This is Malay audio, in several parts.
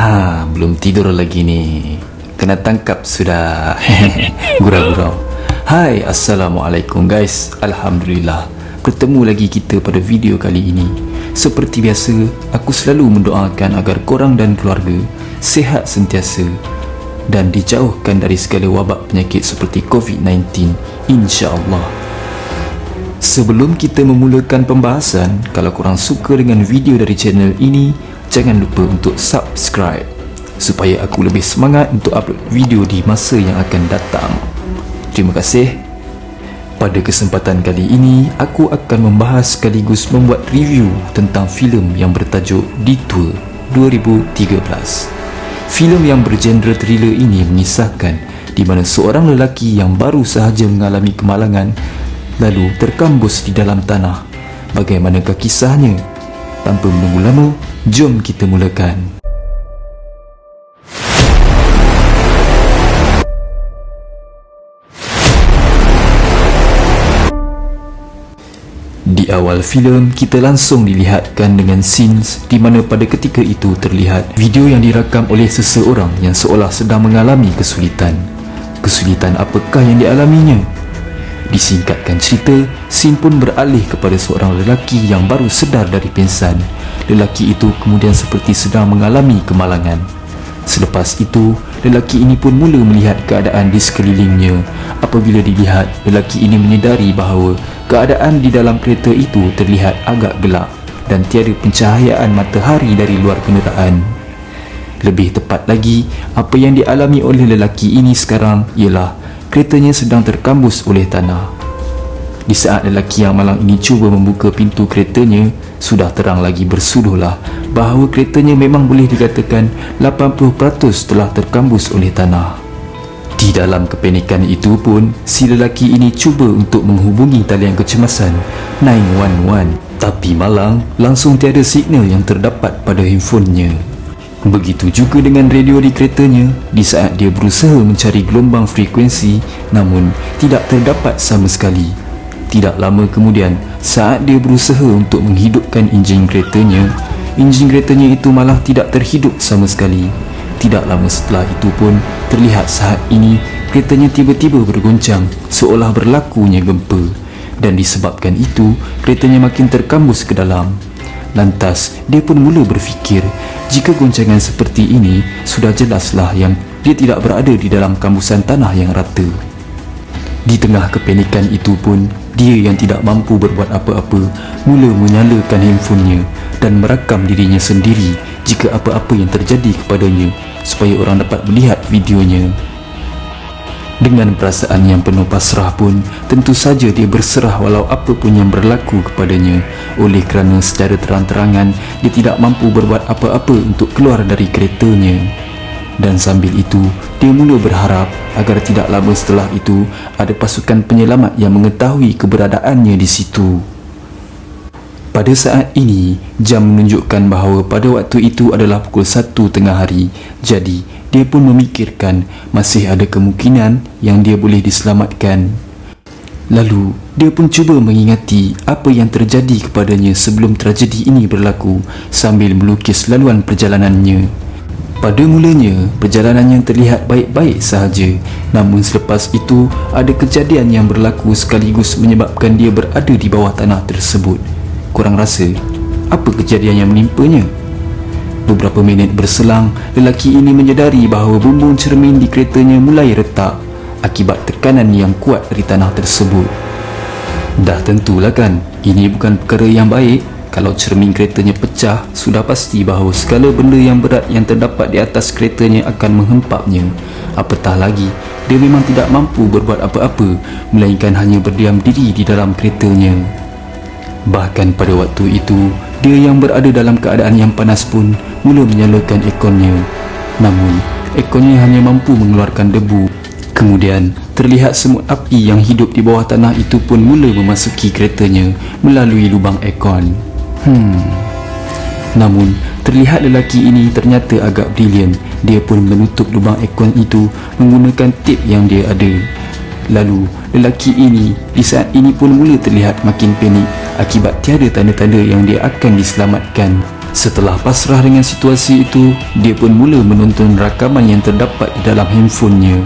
Belum tidur lagi nih. Kena tangkap sudah. Gurau-gurau. Hai, Assalamualaikum guys. Alhamdulillah, bertemu lagi kita pada video kali ini. Seperti biasa, aku selalu mendoakan agar korang dan keluarga sihat sentiasa dan dijauhkan dari segala wabak penyakit seperti COVID-19, insya-Allah. Sebelum kita memulakan pembahasan, kalau korang suka dengan video dari channel ini, jangan lupa untuk subscribe supaya aku lebih semangat untuk upload video di masa yang akan datang. Terima kasih. Pada kesempatan kali ini, aku akan membahas sekaligus membuat review tentang filem yang bertajuk Detour 2013. Filem yang bergenre thriller ini mengisahkan di mana seorang lelaki yang baru sahaja mengalami kemalangan lalu terkambus di dalam tanah. Bagaimanakah kisahnya? Tanpa menunggu lama, jom kita mulakan. Di awal filem, kita langsung dilihatkan dengan scenes di mana pada ketika itu terlihat video yang dirakam oleh seseorang yang seolah sedang mengalami kesulitan. Kesulitan apakah yang dialaminya? Disingkatkan cerita, scene pun beralih kepada seorang lelaki yang baru sedar dari pingsan. Lelaki itu kemudian seperti sedang mengalami kemalangan. Selepas itu, lelaki ini pun mula melihat keadaan di sekelilingnya. Apabila dilihat, lelaki ini menyedari bahawa keadaan di dalam kereta itu terlihat agak gelap dan tiada pencahayaan matahari dari luar kenderaan. Lebih tepat lagi, apa yang dialami oleh lelaki ini sekarang ialah keretanya sedang terkambus oleh tanah. Di saat lelaki yang malang ini cuba membuka pintu keretanya, sudah terang lagi bersuduhlah bahawa keretanya memang boleh dikatakan 80% telah terkambus oleh tanah. Di dalam kepanikan itu pun, si lelaki ini cuba untuk menghubungi talian kecemasan 911, tapi malang langsung tiada signal yang terdapat pada handphonenya. Begitu juga dengan radio di keretanya. Di saat dia berusaha mencari gelombang frekuensi, namun tidak terdapat sama sekali. Tidak lama kemudian, saat dia berusaha untuk menghidupkan enjin keretanya itu malah tidak terhidup sama sekali. Tidak lama setelah itu pun, terlihat saat ini keretanya tiba-tiba bergoncang seolah berlakunya gempa, dan disebabkan itu keretanya makin terkambus ke dalam. Lantas dia pun mula berfikir, jika goncangan seperti ini, sudah jelaslah yang dia tidak berada di dalam kambusan tanah yang rata. Di tengah kepanikan itu pun, dia yang tidak mampu berbuat apa-apa mula menyalakan handphonenya dan merakam dirinya sendiri jika apa-apa yang terjadi kepadanya supaya orang dapat melihat videonya. Dengan perasaan yang penuh pasrah pun, tentu saja dia berserah walau apa pun yang berlaku kepadanya, oleh kerana secara terang-terangan dia tidak mampu berbuat apa-apa untuk keluar dari keretanya. Dan sambil itu, dia mula berharap agar tidak lama setelah itu ada pasukan penyelamat yang mengetahui keberadaannya di situ. Pada saat ini, jam menunjukkan bahawa pada waktu itu adalah pukul 1 tengah hari. Jadi, dia pun memikirkan masih ada kemungkinan yang dia boleh diselamatkan. Lalu, dia pun cuba mengingati apa yang terjadi kepadanya sebelum tragedi ini berlaku sambil melukis laluan perjalanannya. Pada mulanya, perjalanannya terlihat baik-baik sahaja. Namun selepas itu, ada kejadian yang berlaku sekaligus menyebabkan dia berada di bawah tanah tersebut. Korang rasa, apa kejadian yang menimpanya? Beberapa minit berselang, lelaki ini menyedari bahawa bumbung cermin di keretanya mulai retak akibat tekanan yang kuat dari tanah tersebut. Dah tentulah kan, ini bukan perkara yang baik. Kalau cermin keretanya pecah, sudah pasti bahawa segala benda yang berat yang terdapat di atas keretanya akan menghempapnya. Apatah lagi, dia memang tidak mampu berbuat apa-apa, melainkan hanya berdiam diri di dalam keretanya. Bahkan pada waktu itu, dia yang berada dalam keadaan yang panas pun mula menyalakan airconnya. Namun, airconnya hanya mampu mengeluarkan debu. Kemudian, terlihat semut api yang hidup di bawah tanah itu pun mula memasuki keretanya melalui lubang aircon. Namun, terlihat lelaki ini ternyata agak brilian. Dia pun menutup lubang aircon itu menggunakan tip yang dia ada. Lalu, lelaki ini di saat ini pun mula terlihat makin panik akibat tiada tanda-tanda yang dia akan diselamatkan. Setelah pasrah dengan situasi itu, dia pun mula menonton rakaman yang terdapat di dalam handphonenya.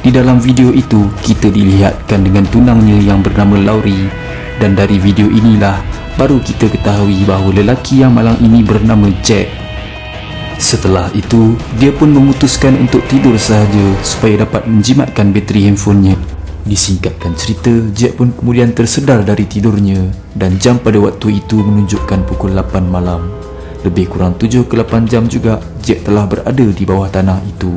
Di dalam video itu, kita dilihatkan dengan tunangnya yang bernama Laurie, dan dari video inilah baru kita ketahui bahawa lelaki yang malang ini bernama Jack. Setelah itu, dia pun memutuskan untuk tidur sahaja supaya dapat menjimatkan bateri handphonenya. Disingkatkan cerita, Jack pun kemudian tersedar dari tidurnya dan jam pada waktu itu menunjukkan pukul 8 malam. Lebih kurang 7 ke 8 jam juga Jack telah berada di bawah tanah itu.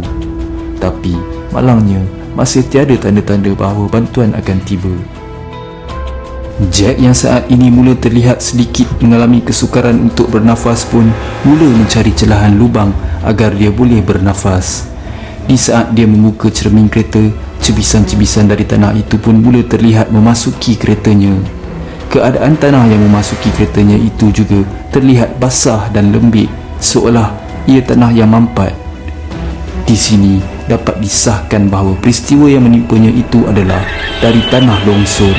Tapi malangnya masih tiada tanda-tanda bahawa bantuan akan tiba. Jack yang saat ini mula terlihat sedikit mengalami kesukaran untuk bernafas pun mula mencari celahan lubang agar dia boleh bernafas. Di saat dia membuka cermin kereta, cebisan-cebisan dari tanah itu pun mula terlihat memasuki keretanya. Keadaan tanah yang memasuki keretanya itu juga terlihat basah dan lembik, seolah ia tanah yang mampat. Di sini dapat disahkan bahawa peristiwa yang menimpanya itu adalah dari tanah longsor.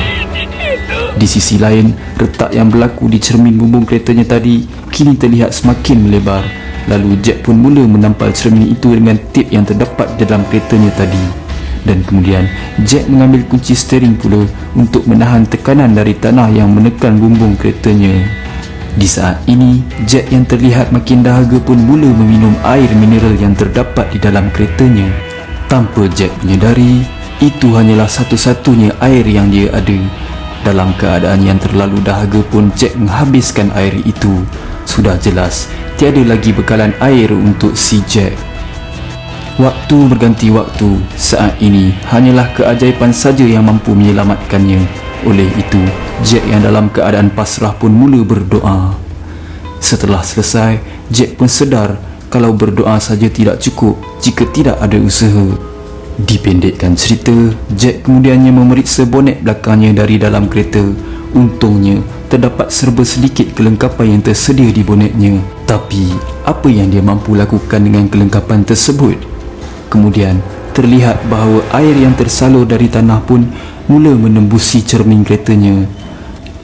Di sisi lain, retak yang berlaku di cermin bumbung keretanya tadi kini terlihat semakin melebar. Lalu Jack pun mula menampal cermin itu dengan tip yang terdapat dalam keretanya tadi. Dan kemudian Jack mengambil kunci steering pula untuk menahan tekanan dari tanah yang menekan bumbung keretanya. Di saat ini, Jack yang terlihat makin dahaga pun mula meminum air mineral yang terdapat di dalam keretanya. Tanpa Jack menyedari, itu hanyalah satu-satunya air yang dia ada. Dalam keadaan yang terlalu dahaga pun Jack menghabiskan air itu. Sudah jelas, tiada lagi bekalan air untuk si Jack. Waktu berganti waktu, saat ini hanyalah keajaiban saja yang mampu menyelamatkannya. Oleh itu, Jack yang dalam keadaan pasrah pun mula berdoa. Setelah selesai, Jack pun sedar kalau berdoa saja tidak cukup jika tidak ada usaha. Dipendekkan cerita, Jack kemudiannya memeriksa bonet belakangnya dari dalam kereta. Untungnya, terdapat serba sedikit kelengkapan yang tersedia di bonetnya. Tapi, apa yang dia mampu lakukan dengan kelengkapan tersebut? Kemudian, terlihat bahawa air yang tersalur dari tanah pun mula menembusi cermin keretanya.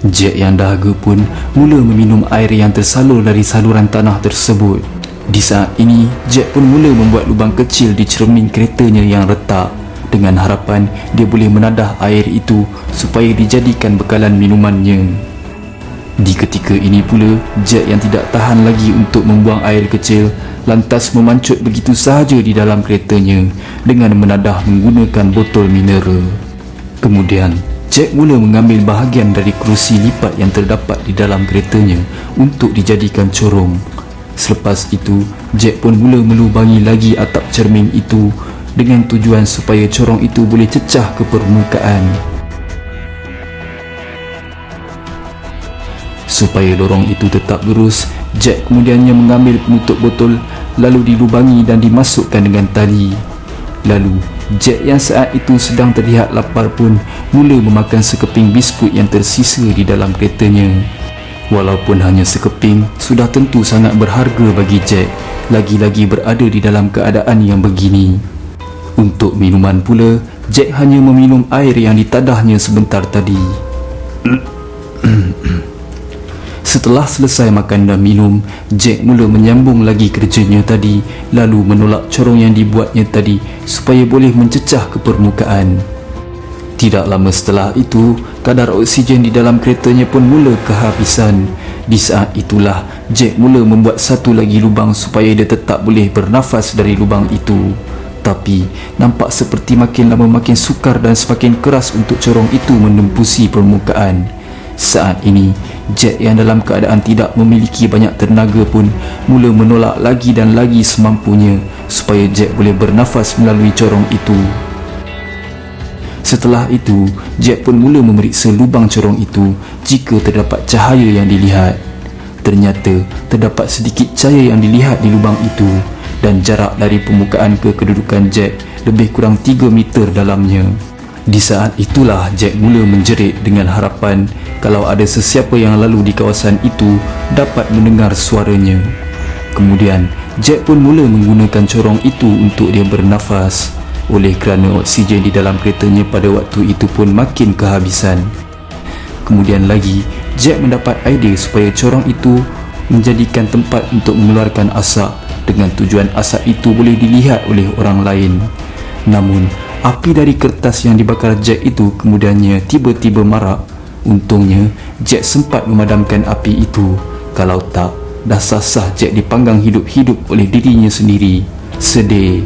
Jack yang dahaga pun mula meminum air yang tersalur dari saluran tanah tersebut. Di saat ini, Jack pun mula membuat lubang kecil di cermin keretanya yang retak, dengan harapan dia boleh menadah air itu supaya dijadikan bekalan minumannya. Di ketika ini pula, Jack yang tidak tahan lagi untuk membuang air kecil lantas memancut begitu sahaja di dalam keretanya dengan menadah menggunakan botol mineral. Kemudian, Jack mula mengambil bahagian dari kerusi lipat yang terdapat di dalam keretanya untuk dijadikan corong. Selepas itu, Jack pun mula melubangi lagi atap cermin itu dengan tujuan supaya corong itu boleh cecah ke permukaan. Supaya lorong itu tetap lurus, Jack kemudiannya mengambil penutup botol lalu dilubangi dan dimasukkan dengan tali. Lalu, Jack yang saat itu sedang terlihat lapar pun mula memakan sekeping biskut yang tersisa di dalam keretanya. Walaupun hanya sekeping, sudah tentu sangat berharga bagi Jack, lagi-lagi berada di dalam keadaan yang begini. Untuk minuman pula, Jack hanya meminum air yang ditadahnya sebentar tadi. Setelah selesai makan dan minum, Jack mula menyambung lagi kerjanya tadi, lalu menolak corong yang dibuatnya tadi supaya boleh mencecah ke permukaan. Tidak lama setelah itu, kadar oksigen di dalam keretanya pun mula kehabisan. Di saat itulah, Jack mula membuat satu lagi lubang supaya dia tetap boleh bernafas dari lubang itu. Tapi, nampak seperti makin lama makin sukar dan semakin keras untuk corong itu menembusi permukaan. Saat ini, Jack yang dalam keadaan tidak memiliki banyak tenaga pun mula menolak lagi dan lagi semampunya supaya Jack boleh bernafas melalui corong itu. Setelah itu, Jack pun mula memeriksa lubang corong itu jika terdapat cahaya yang dilihat. Ternyata, terdapat sedikit cahaya yang dilihat di lubang itu dan jarak dari permukaan ke kedudukan Jack lebih kurang 3 meter dalamnya. Di saat itulah Jack mula menjerit dengan harapan kalau ada sesiapa yang lalu di kawasan itu dapat mendengar suaranya. Kemudian, Jack pun mula menggunakan corong itu untuk dia bernafas. Oleh kerana oksigen di dalam keretanya pada waktu itu pun makin kehabisan. Kemudian lagi, Jack mendapat idea supaya corong itu menjadikan tempat untuk mengeluarkan asap dengan tujuan asap itu boleh dilihat oleh orang lain. Namun, api dari kertas yang dibakar Jack itu kemudiannya tiba-tiba marak. Untungnya, Jack sempat memadamkan api itu. Kalau tak, dah sah-sah Jack dipanggang hidup-hidup oleh dirinya sendiri. Sedih.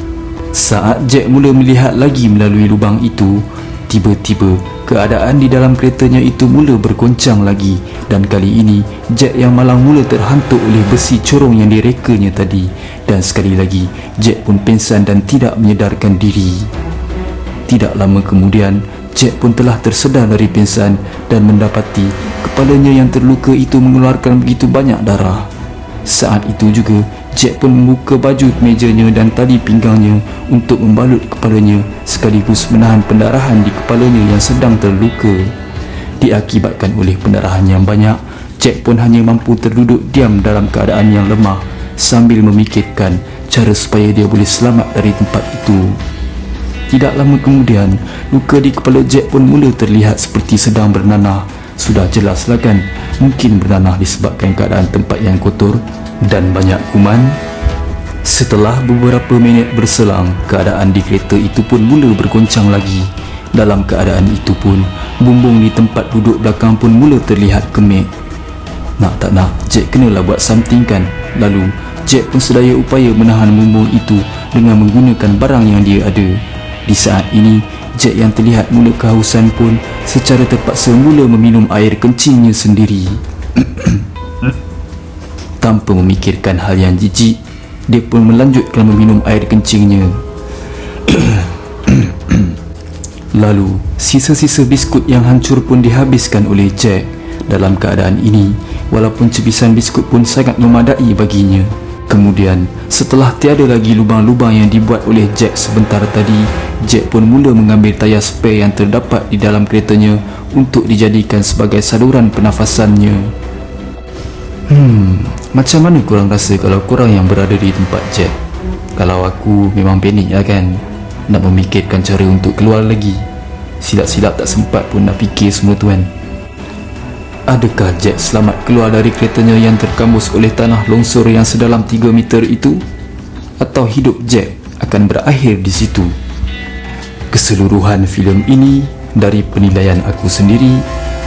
Saat Jack mula melihat lagi melalui lubang itu, tiba-tiba keadaan di dalam keretanya itu mula bergoncang lagi, dan kali ini Jack yang malang mula terhantuk oleh besi corong yang direkanya tadi. Dan sekali lagi Jack pun pingsan dan tidak menyedarkan diri. Tidak lama kemudian Jack pun telah tersedar dari pingsan dan mendapati kepalanya yang terluka itu mengeluarkan begitu banyak darah. Saat itu juga Jack pun membuka baju mejanya dan tali pinggangnya untuk membalut kepalanya sekaligus menahan pendarahan di kepalanya yang sedang terluka. Diakibatkan oleh pendarahan yang banyak, Jack pun hanya mampu terduduk diam dalam keadaan yang lemah sambil memikirkan cara supaya dia boleh selamat dari tempat itu. Tidak lama kemudian, luka di kepala Jack pun mula terlihat seperti sedang bernanah. Sudah jelaslah kan, mungkin bernanah disebabkan keadaan tempat yang kotor dan banyak kuman. Setelah beberapa minit berselang, keadaan di kereta itu pun mula bergoncang lagi. Dalam keadaan itu pun, bumbung di tempat duduk belakang pun mula terlihat kemik. Nak tak nak, Jack kenalah buat something kan. Lalu, Jack pun sedaya upaya menahan bumbung itu dengan menggunakan barang yang dia ada. Di saat ini, Jack yang terlihat mula kehausan pun secara terpaksa mula meminum air kencingnya sendiri. Tanpa memikirkan hal yang jijik, dia pun melanjutkan meminum air kencingnya. Lalu, sisa-sisa biskut yang hancur pun dihabiskan oleh Jack. Dalam keadaan ini, walaupun cebisan biskut pun sangat memadai baginya. Kemudian, setelah tiada lagi lubang-lubang yang dibuat oleh Jack sebentar tadi, Jack pun mula mengambil tayar spare yang terdapat di dalam keretanya untuk dijadikan sebagai saluran pernafasannya. Macam mana korang rasa kalau korang yang berada di tempat Jack? Kalau aku memang panik lah kan, nak memikirkan cara untuk keluar lagi. Silap-silap tak sempat pun nak fikir semua tu kan. Adakah Jack selamat keluar dari keretanya yang terkambus oleh tanah longsor yang sedalam 3 meter itu? Atau hidup Jack akan berakhir di situ? Keseluruhan filem ini, dari penilaian aku sendiri,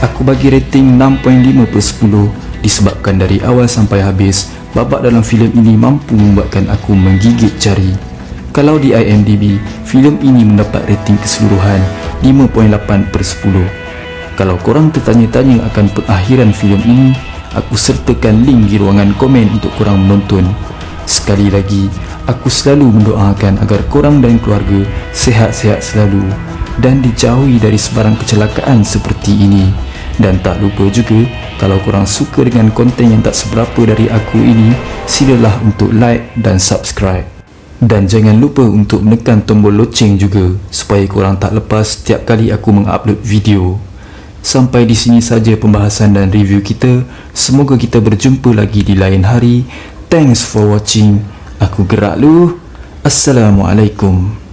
aku bagi rating 6.5/10 disebabkan dari awal sampai habis, babak dalam filem ini mampu membuatkan aku menggigit jari. Kalau di IMDb, filem ini mendapat rating keseluruhan 5.8/10. Kalau korang tertanya-tanya akan pengakhiran filem ini, aku sertakan link di ruangan komen untuk korang menonton. Sekali lagi, aku selalu mendoakan agar korang dan keluarga sihat-sihat selalu dan dijauhi dari sebarang kecelakaan seperti ini. Dan tak lupa juga, kalau korang suka dengan konten yang tak seberapa dari aku ini, silalah untuk like dan subscribe. Dan jangan lupa untuk menekan tombol loceng juga supaya korang tak lepas setiap kali aku mengupload video. Sampai di sini saja pembahasan dan review kita. Semoga kita berjumpa lagi di lain hari. Thanks for watching. Aku gerak lu. Assalamualaikum.